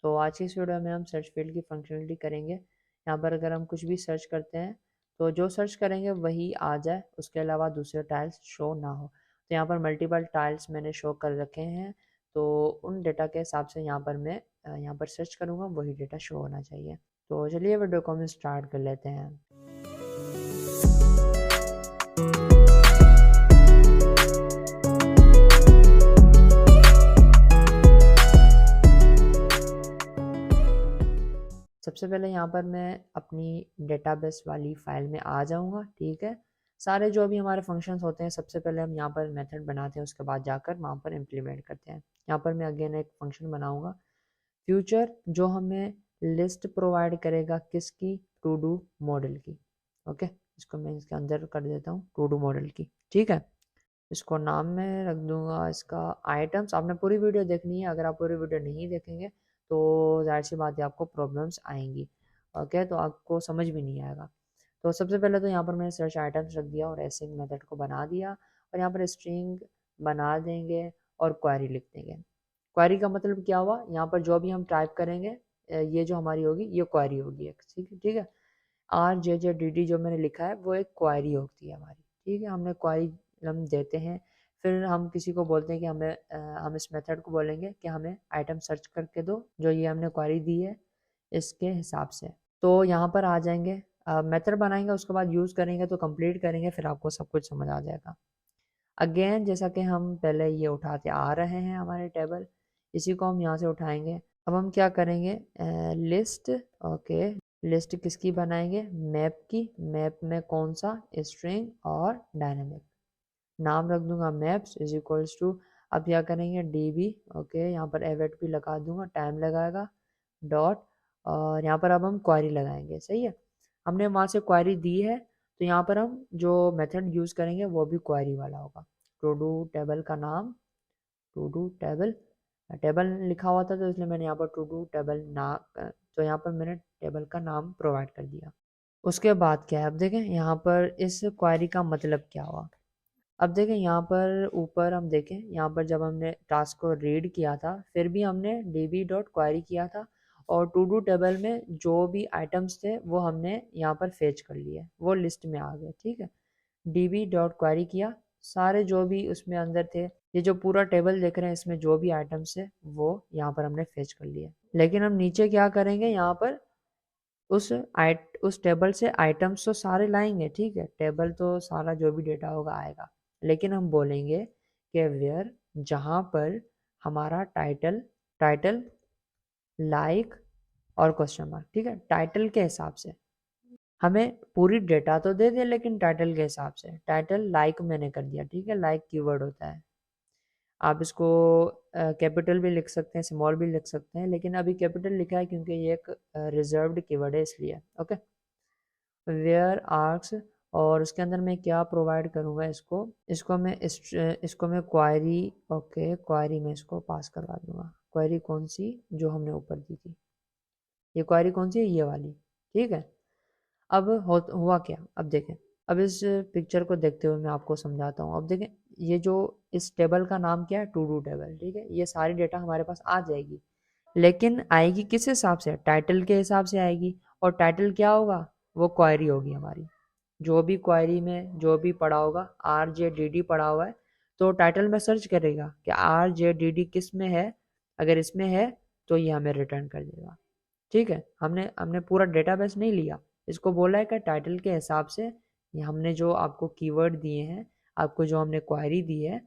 तो आज की इस वीडियो में हम सर्च फील्ड की फंक्शनलिटी करेंगे। यहाँ पर अगर हम कुछ भी सर्च करते हैं तो जो सर्च करेंगे वही आ जाए, उसके अलावा दूसरे टाइल्स शो ना हो। तो यहाँ पर मल्टीपल टाइल्स मैंने शो कर रखे हैं, तो उन डेटा के हिसाब से यहाँ पर मैं यहाँ पर सर्च करूँगा, वही डेटा शो होना चाहिए। तो चलिए वीडियो को हम स्टार्ट कर लेते हैं। सबसे पहले यहाँ पर मैं अपनी डेटाबेस वाली फाइल में आ जाऊँगा। ठीक है, सारे जो भी हमारे फंक्शंस होते हैं सबसे पहले हम यहाँ पर मेथड बनाते हैं, उसके बाद जाकर वहाँ पर इम्प्लीमेंट करते हैं। यहाँ पर मैं अगेन एक फंक्शन बनाऊँगा फ्यूचर, जो हमें लिस्ट प्रोवाइड करेगा किसकी, टू डू मॉडल की। ओके, इसको मैं इसके अंदर कर देता हूँ टू डू मॉडल की। ठीक है, इसको नाम में रख दूंगा इसका आइटम्स। आपने पूरी वीडियो देखनी है, अगर आप पूरी वीडियो नहीं देखेंगे तो जाहिर सी बात है आपको प्रॉब्लम्स आएंगी। ओके, तो आपको समझ भी नहीं आएगा। तो सबसे पहले तो यहाँ पर मैंने सर्च आइटम्स रख दिया और एसिंग मेथड को बना दिया, और यहाँ पर स्ट्रिंग बना देंगे और क्वेरी लिख देंगे। क्वेरी का मतलब क्या हुआ, यहाँ पर जो भी हम टाइप करेंगे ये जो हमारी होगी ये क्वेरी होगी। ठीक है, RJJDD जो मैंने लिखा है वो एक क्वेरी होती है हमारी। ठीक है, हमने क्वेरी हम देते हैं, फिर हम किसी को बोलते हैं कि हम इस मेथड को बोलेंगे कि हमें आइटम सर्च करके दो जो ये हमने क्वेरी दी है इसके हिसाब से। तो यहाँ पर आ जाएंगे, मेथड बनाएंगे, उसके बाद यूज़ करेंगे, तो कंप्लीट करेंगे, फिर आपको सब कुछ समझ आ जाएगा। अगेन जैसा कि हम पहले ये उठाते आ रहे हैं हमारे टेबल, इसी को हम यहाँ से उठाएंगे। अब हम क्या करेंगे, लिस्ट। ओके, लिस्ट किसकी बनाएंगे, मैप की। मैप में कौन सा, स्ट्रिंग और डायनेमिक। नाम रख दूंगा मैप्स इज इक्वल्स टू, अब क्या करेंगे db। ओके, यहाँ पर एवेट भी लगा दूंगा, टाइम लगाएगा, डॉट, और यहाँ पर अब हम क्वेरी लगाएंगे। सही है, हमने वहाँ से क्वेरी दी है, तो यहाँ पर हम जो मेथड यूज़ करेंगे वो भी क्वेरी वाला होगा। टू डू टेबल का नाम, टू डू टेबल, टेबल लिखा हुआ था तो इसलिए मैंने यहाँ पर टू डू टेबल ना, तो यहाँ पर मैंने टेबल का नाम प्रोवाइड कर दिया। उसके बाद क्या है, अब देखें यहाँ पर इस क्वेरी का मतलब क्या हुआ। अब देखें यहाँ पर ऊपर हम देखें, यहाँ पर जब हमने टास्क को रीड किया था फिर भी हमने db.query किया था, और टू डू टेबल में जो भी आइटम्स थे वो हमने यहाँ पर फेच कर लिए, वो लिस्ट में आ गए। ठीक है, db.query किया, सारे जो भी उसमें अंदर थे, ये जो पूरा टेबल देख रहे हैं इसमें जो भी आइटम्स है वो यहाँ पर हमने फेच कर लिए। लेकिन हम नीचे क्या करेंगे, यहाँ पर उस टेबल से आइटम्स तो सारे लाएंगे। ठीक है, टेबल तो सारा जो भी डेटा होगा आएगा, लेकिन हम बोलेंगे कि वेयर, जहाँ पर हमारा टाइटल, टाइटल लाइक और क्वेश्चन मार्क। ठीक है, टाइटल के हिसाब से हमें पूरी डेटा तो दे दे, लेकिन टाइटल के हिसाब से। टाइटल लाइक मैंने कर दिया। ठीक है, लाइक कीवर्ड होता है, आप इसको कैपिटल भी लिख सकते हैं, स्मॉल भी लिख सकते हैं, लेकिन अभी कैपिटल लिखा है क्योंकि ये एक रिजर्व्ड कीवर्ड है इसलिए। ओके, वेयर आर्क्स, और उसके अंदर मैं क्या प्रोवाइड करूँगा, इसको मैं क्वायरी। ओके, क्वायरी में इसको पास करवा दूंगा। क्वायरी कौन सी, जो हमने ऊपर दी थी, ये क्वायरी कौन सी है, ये वाली। ठीक है, अब हुआ क्या, अब देखें, अब इस पिक्चर को देखते हुए मैं आपको समझाता हूँ। अब देखें, ये जो इस टेबल का नाम क्या है, टू डू टेबल। ठीक है, ये सारी डेटा हमारे पास आ जाएगी, लेकिन आएगी किस हिसाब से, टाइटल के हिसाब से आएगी। और टाइटल क्या होगा, वो क्वायरी होगी हमारी। जो भी क्वायरी में जो भी पड़ा होगा, RJDD पड़ा हुआ है, तो टाइटल में सर्च करेगा कि RJDD किस में है, अगर इसमें है तो ये हमें रिटर्न कर देगा। ठीक है, हमने हमने पूरा डेटाबेस नहीं लिया, इसको बोला है कि टाइटल के हिसाब से ये हमने जो आपको कीवर्ड दिए हैं, आपको जो हमने क्वायरी दी है,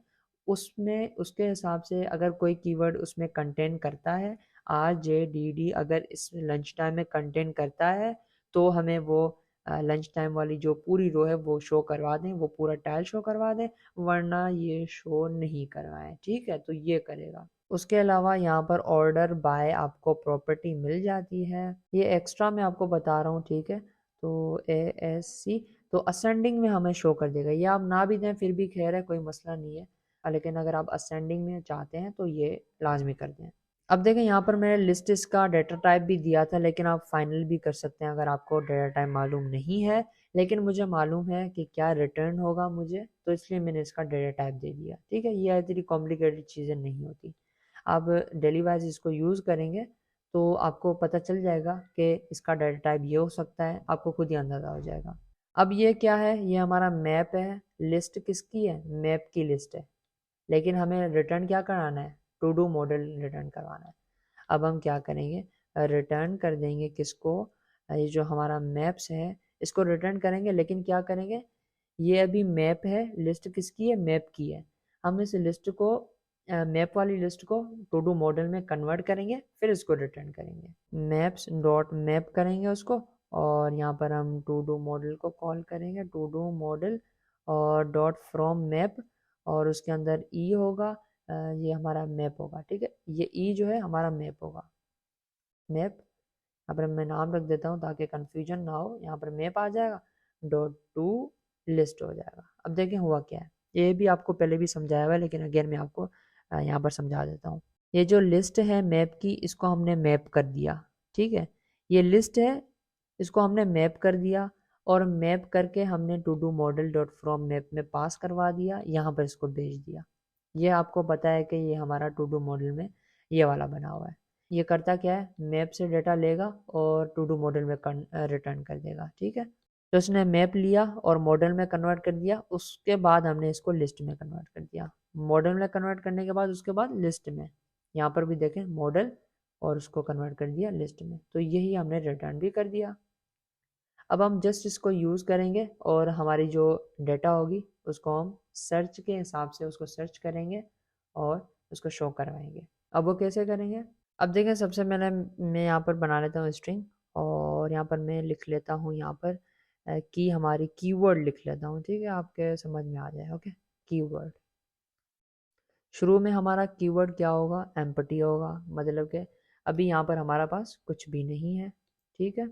उसमें उसके हिसाब से अगर कोई कीवर्ड उसमें कंटेन करता है, RJDD अगर इस लंच टाइम में कंटेन करता है, तो हमें वो लंच टाइम वाली जो पूरी रो है वो शो करवा दें, वो पूरा टाइल शो करवा दें, वरना ये शो नहीं करवाएं। ठीक है, तो ये करेगा। उसके अलावा यहाँ पर ऑर्डर बाय आपको प्रॉपर्टी मिल जाती है, ये एक्स्ट्रा मैं आपको बता रहा हूँ। ठीक है, तो ASC, तो असेंडिंग में हमें शो कर देगा, ये आप ना भी दें फिर भी खैर है, कोई मसला नहीं है, लेकिन अगर आप असेंडिंग में चाहते हैं तो ये लाजमी कर दें। अब देखें, यहाँ पर मैंने लिस्ट इसका डेटा टाइप भी दिया था, लेकिन आप फाइनल भी कर सकते हैं अगर आपको डेटा टाइप मालूम नहीं है, लेकिन मुझे मालूम है कि क्या रिटर्न होगा मुझे, तो इसलिए मैंने इसका डेटा टाइप दे दिया। ठीक है, ये इतनी कॉम्प्लिकेटेड चीज़ें नहीं होती, आप डेली वाइज इसको यूज़ करेंगे तो आपको पता चल जाएगा कि इसका डाटा टाइप ये हो सकता है, आपको खुद ही अंदाज़ा हो जाएगा। अब ये क्या है, ये हमारा मैप है। लिस्ट किसकी है? मैप की लिस्ट है। लेकिन हमें रिटर्न क्या कराना है? टू डू मॉडल रिटर्न करवाना है। अब हम क्या करेंगे, रिटर्न कर देंगे किसको, ये जो हमारा मैप्स है इसको रिटर्न करेंगे। लेकिन क्या करेंगे, ये अभी मैप है, लिस्ट किसकी है? मैप की है। हम इस लिस्ट को, मैप वाली लिस्ट को टू डू मॉडल में कन्वर्ट करेंगे, फिर इसको रिटर्न करेंगे। मैप्स डॉट मैप करेंगे उसको, और यहाँ पर हम टू डू मॉडल को कॉल करेंगे, टू डू मॉडल और डॉट फ्रॉम मैप, और उसके अंदर ई होगा, ये हमारा मैप होगा। ठीक है, ये ई जो है हमारा मैप होगा। मैप, यहाँ पर मैं नाम रख देता हूँ ताकि कन्फ्यूजन ना हो। यहाँ पर मैप आ जाएगा, डॉट टू लिस्ट हो जाएगा। अब देखें हुआ क्या है, ये भी आपको पहले भी समझाया हुआ है, लेकिन अगेन मैं आपको यहाँ पर समझा देता हूँ। ये जो लिस्ट है मैप की, इसको हमने मैप कर दिया। ठीक है, ये लिस्ट है, इसको हमने मैप कर दिया, और मैप करके हमने to do model dot from map में पास करवा दिया, यहाँ पर इसको भेज दिया। ये आपको पता है कि ये हमारा टू डू मॉडल में ये वाला बना हुआ है। ये करता क्या है, मैप से डेटा लेगा और टू डू मॉडल में रिटर्न कर देगा। ठीक है, तो उसने मैप लिया और मॉडल में कन्वर्ट कर दिया, उसके बाद हमने इसको लिस्ट में कन्वर्ट कर दिया। मॉडल में कन्वर्ट करने के बाद उसके बाद लिस्ट में, यहाँ पर भी देखें मॉडल, और उसको कन्वर्ट कर दिया लिस्ट में। तो यही हमने रिटर्न भी कर दिया। अब हम जस्ट इसको यूज़ करेंगे और हमारी जो डेटा होगी उसको हम सर्च के हिसाब से उसको सर्च करेंगे और उसको शो करवाएंगे। अब वो कैसे करेंगे, अब देखें, सबसे पहले मैं यहाँ पर बना लेता हूँ स्ट्रिंग, और यहाँ पर मैं लिख लेता हूँ यहाँ पर की हमारी कीवर्ड लिख लेता हूँ। ठीक है, आपके समझ में आ जाए। ओके, कीवर्ड, शुरू में हमारा कीवर्ड क्या होगा? एम्प्टी होगा, मतलब कि अभी यहाँ पर हमारा पास कुछ भी नहीं है। ठीक है,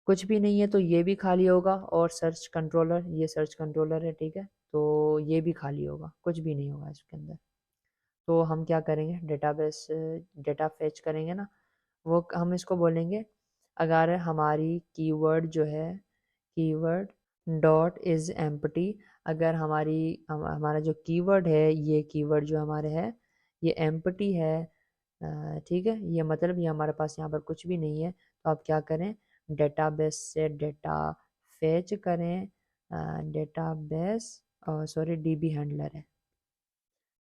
कुछ भी नहीं है तो ये भी खाली होगा, और सर्च कंट्रोलर, ये सर्च कंट्रोलर है। ठीक है, तो ये भी खाली होगा, कुछ भी नहीं होगा इसके अंदर। तो हम क्या करेंगे, डेटाबेस डेटा फेच करेंगे ना, वो हम इसको बोलेंगे, अगर हमारी कीवर्ड जो है, कीवर्ड डॉट इज़ एम्प्टी, अगर हमारा जो कीवर्ड है, ये कीवर्ड जो हमारे है ये एम्प्टी है, ठीक है, ये मतलब ये हमारे पास यहाँ पर कुछ भी नहीं है, तो आप क्या करें, डेटाबेस से डेटा फेच करें, डेटाबेस, सॉरी डीबी हैंडलर है,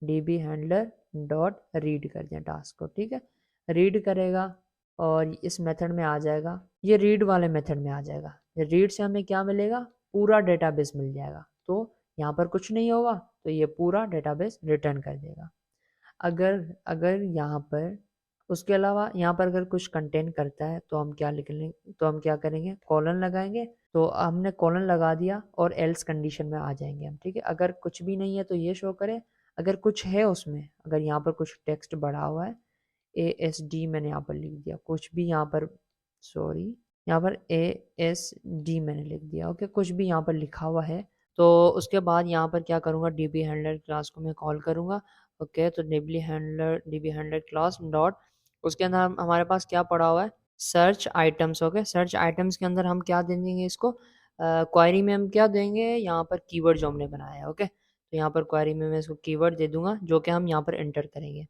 डीबी हैंडलर डॉट रीड कर दें टास्क को। ठीक है, रीड करेगा और इस मेथड में आ जाएगा, ये रीड वाले मेथड में आ जाएगा। रीड से हमें क्या मिलेगा, पूरा डेटाबेस मिल जाएगा। तो यहाँ पर कुछ नहीं होगा तो ये पूरा डेटाबेस रिटर्न कर देगा। अगर अगर यहाँ पर उसके अलावा यहाँ पर अगर कुछ कंटेंट करता है तो हम क्या लिख लेंगे, तो हम क्या करेंगे, कॉलन लगाएंगे। तो हमने कॉलन लगा दिया और एल्स कंडीशन में आ जाएंगे हम। ठीक है, अगर कुछ भी नहीं है तो ये शो करे, अगर कुछ है उसमें, अगर यहाँ पर कुछ टेक्स्ट बढ़ा हुआ है, ASD मैंने यहाँ पर लिख दिया, कुछ भी यहाँ पर, सॉरी, यहाँ पर ASD मैंने लिख दिया। ओके, कुछ भी यहाँ पर लिखा हुआ है, तो उसके बाद यहाँ पर क्या करूँगा, डीबी हैंडलर क्लास को मैं कॉल करूँगा। ओके, तो डीबी हैंडलर क्लास डॉट, उसके अंदर हमारे पास क्या पड़ा हुआ है, search items. Okay, search items के अंदर हम क्या दे देंगे इसको, क्वायरी में हम क्या देंगे, यहाँ पर कीवर्ड जो हमने बनाया है। ओके, तो यहाँ पर क्वायरी में मैं इसको कीवर्ड दे दूंगा जो कि हम यहाँ पर एंटर करेंगे।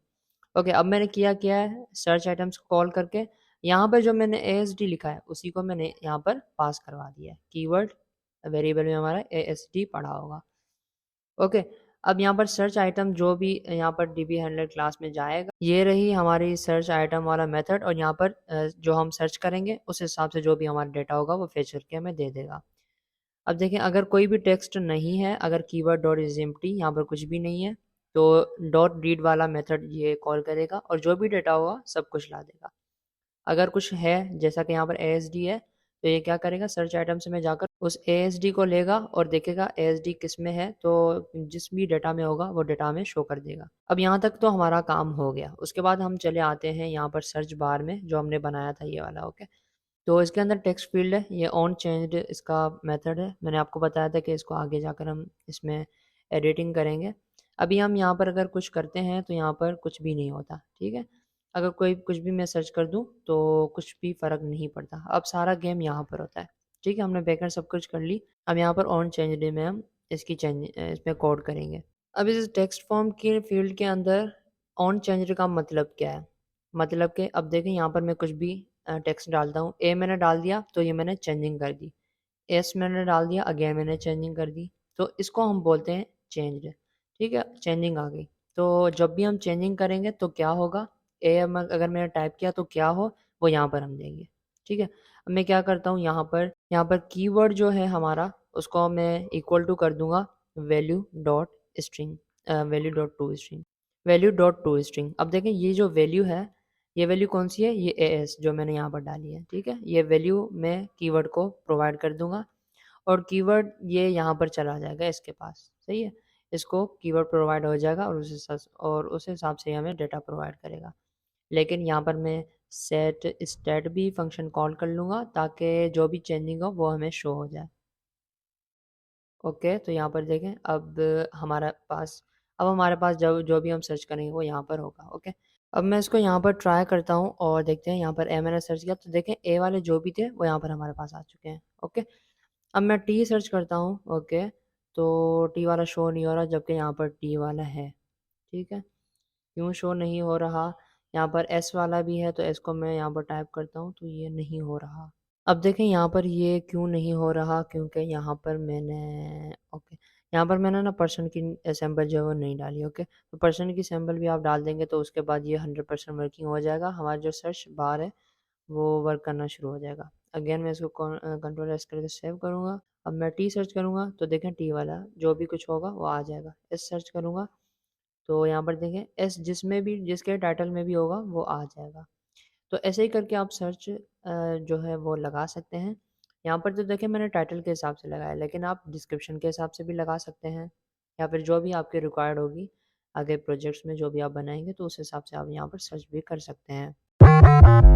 ओके, अब मैंने किया है, सर्च आइटम्स को कॉल करके यहाँ पर जो मैंने ASD लिखा है उसी को मैंने यहाँ पर पास करवा दिया है। कीवर्ड वेरिएबल में हमारा ASD पड़ा होगा। ओके, अब यहाँ पर सर्च आइटम जो भी यहाँ पर डीबी हैंडलर क्लास में जाएगा, ये रही हमारी सर्च आइटम वाला मेथड, और यहाँ पर जो हम सर्च करेंगे उस हिसाब से जो भी हमारा डेटा होगा वो फेच करके हमें दे देगा। अब देखें, अगर कोई भी टेक्स्ट नहीं है, अगर कीवर्ड डॉट इज एम्प्टी, यहाँ पर कुछ भी नहीं है, तो डॉट रीड वाला मेथड ये कॉल करेगा और जो भी डेटा होगा सब कुछ ला देगा। अगर कुछ है, जैसा कि यहाँ पर ASD है, तो ये क्या करेगा, सर्च आइटम से में जाकर उस ASD को लेगा और देखेगा ASD किस में है, तो जिस भी डेटा में होगा वो डेटा में शो कर देगा। अब यहाँ तक तो हमारा काम हो गया। उसके बाद हम चले आते हैं यहाँ पर सर्च बार में जो हमने बनाया था ये वाला। ओके, तो इसके अंदर टेक्स्ट फील्ड है, ये ऑन चेंज्ड इसका मेथड है। मैंने आपको बताया था कि इसको आगे जाकर हम इसमें एडिटिंग करेंगे। अभी हम यहाँ पर अगर कुछ करते हैं तो यहाँ पर कुछ भी नहीं होता। ठीक है, अगर कोई कुछ भी मैं सर्च कर दूँ तो कुछ भी फ़र्क नहीं पड़ता। अब सारा गेम यहाँ पर होता है। ठीक है, हमने बैकएंड सब कुछ कर ली। अब यहाँ पर ऑन चेंज्ड में हम इसकी चेंज इसमें कोड करेंगे। अब इस टेक्स्ट फॉर्म के फील्ड के अंदर ऑन चेंज्ड का मतलब क्या है, मतलब कि अब देखें यहाँ पर मैं कुछ भी टेक्स्ट डालता हूँ, ए मैंने डाल दिया तो ये मैंने चेंजिंग कर दी, एस मैंने डाल दिया अगेन मैंने चेंजिंग कर दी, तो इसको हम बोलते हैं चेंज्ड। ठीक है, चेंजिंग आ गई। तो जब भी हम चेंजिंग करेंगे तो क्या होगा, ए अगर मैंने टाइप किया तो क्या हो, वो यहाँ पर हम देंगे। ठीक है, अब मैं क्या करता हूँ, यहाँ पर कीवर्ड जो है हमारा उसको मैं इक्वल टू कर दूंगा value dot string, value dot to string, value dot to string. अब देखें ये जो वैल्यू है, ये वैल्यू कौन सी है, ये ए एस जो मैंने यहाँ पर डाली है। ठीक है, ये वैल्यू मैं कीवर्ड को प्रोवाइड कर दूंगा और कीवर्ड ये यहाँ पर चला जाएगा इसके पास। सही है, इसको कीवर्ड प्रोवाइड हो जाएगा और उस हिसाब से हमें डेटा प्रोवाइड करेगा। लेकिन यहाँ पर मैं सेट स्टेट भी फंक्शन कॉल कर लूँगा ताकि जो भी चेंजिंग हो वो हमें शो हो जाए। ओके, तो यहाँ पर देखें अब हमारे पास जो जो भी हम सर्च करेंगे वो यहाँ पर होगा। ओके, अब मैं इसको यहाँ पर ट्राई करता हूँ और देखते हैं यहाँ पर ए मैंने सर्च किया तो देखें ए वाले जो भी थे वो यहाँ पर हमारे पास आ चुके हैं। ओके, अब मैं टी सर्च करता हूँ। ओके, तो टी वाला शो नहीं हो रहा जबकि यहाँ पर टी वाला है। ठीक है, क्यों शो नहीं हो रहा, यहाँ पर एस वाला भी है तो एस को मैं यहाँ पर टाइप करता हूँ तो ये नहीं हो रहा। अब देखें यहाँ पर ये क्यों नहीं हो रहा, क्योंकि यहाँ पर मैंने ओके यहाँ पर मैंने ना पर्सन की सैम्पल जो है वो नहीं डाली। ओके, तो पर्सन की सैम्पल भी आप डाल देंगे तो उसके बाद ये 100% वर्किंग हो जाएगा, हमारा जो सर्च बार है वो वर्क करना शुरू हो जाएगा। अगेन मैं इसको कंट्रोल एस करके सेव करूँगा। अब मैं टी सर्च करूँगा तो देखें टी वाला जो भी कुछ होगा वो आ जाएगा। एस सर्च करूँगा तो यहाँ पर देखें एस जिसमें भी जिसके टाइटल में भी होगा वो आ जाएगा। तो ऐसे ही करके आप सर्च जो है वो लगा सकते हैं। यहाँ पर तो देखिए मैंने टाइटल के हिसाब से लगाया, लेकिन आप डिस्क्रिप्शन के हिसाब से भी लगा सकते हैं या फिर जो भी आपकी रिक्वायर्ड होगी आगे प्रोजेक्ट्स में जो भी आप बनाएंगे तो उस हिसाब से आप यहाँ पर सर्च भी कर सकते हैं।